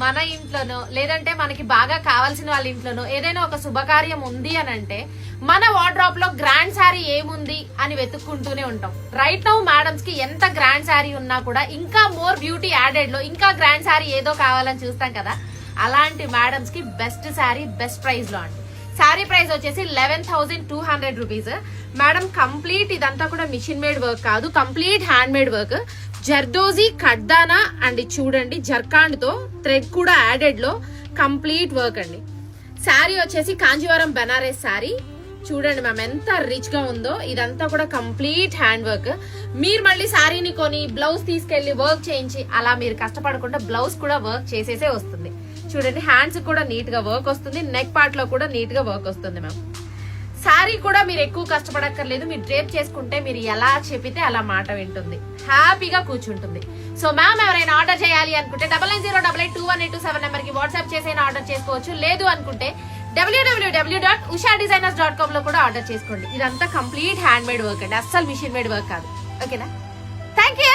మన ఇంట్లోనో లేదంటే మనకి బాగా కావాల్సిన వాళ్ళ ఇంట్లోనో ఏదైనా ఒక శుభకార్యం ఉంది అని అంటే మన వార్డ్రోబ్ లో గ్రాండ్ శారీ ఏముంది అని వెతుక్కుంటూనే ఉంటాం. రైట్ నౌ మేడమ్స్ కి ఎంత గ్రాండ్ శారీ ఉన్నా కూడా ఇంకా మోర్ బ్యూటీ యాడెడ్ లో ఇంకా గ్రాండ్ శారీ ఏదో కావాలని చూస్తాం కదా, అలాంటి మేడమ్స్ కి బెస్ట్ శారీ బెస్ట్ ప్రైస్ లో అండి. శారీ ప్రైస్ వచ్చేసి 11,200 రూపీస్. మేడం కంప్లీట్ ఇదంతా కూడా మిషన్ మేడ్ వర్క్ కాదు, complete hand made work. Zardozi కడ్దానా అండి, చూడండి జర్కాండ్ తో థ్రెడ్ కూడా యాడెడ్ లో కంప్లీట్ వర్క్ అండి. శారీ వచ్చేసి కాంజీవరం బెనారస్ శారీ. చూడండి మ్యామ్ ఎంత రిచ్ గా ఉందో. ఇదంతా కూడా కంప్లీట్ హ్యాండ్ వర్క్. మీరు మళ్ళీ శారీని కొని బ్లౌజ్ తీసుకెళ్లి వర్క్ చేయించి అలా మీరు కష్టపడకుండా బ్లౌజ్ కూడా వర్క్ చేసేసే వస్తుంది. చూడండి హ్యాండ్స్ కూడా నీట్ గా వర్క్ వస్తుంది, నెక్ పార్ట్ లో కూడా నీట్ గా వర్క్ వస్తుంది మ్యామ్. శారీ కూడా మీరు ఎక్కువ కష్టపడక్కర్లేదు, మీరు డ్రేప్ చేసుకుంటే మీరు ఎలా చెప్పితే అలా మాట వింటుంది, హ్యాపీగా కూర్చుంటుంది. సో మ్యామ్ ఎవరైనా ఆర్డర్ చేయాలి అనుకుంటే 9908821827 నెంబర్ కి వాట్సాప్ చేసైనా ఆర్డర్ చేసుకోవచ్చు. లేదు అనుకుంటే www.usha-designers.com లో కూడా ఆర్డర్ చేసుకోండి. ఇదంతా కంప్లీట్ హ్యాండ్ మేడ్ వర్క్ అండి, అస్సలు మిషన్ మేడ్ వర్క్ కాదు. ఓకేనా? Thank you.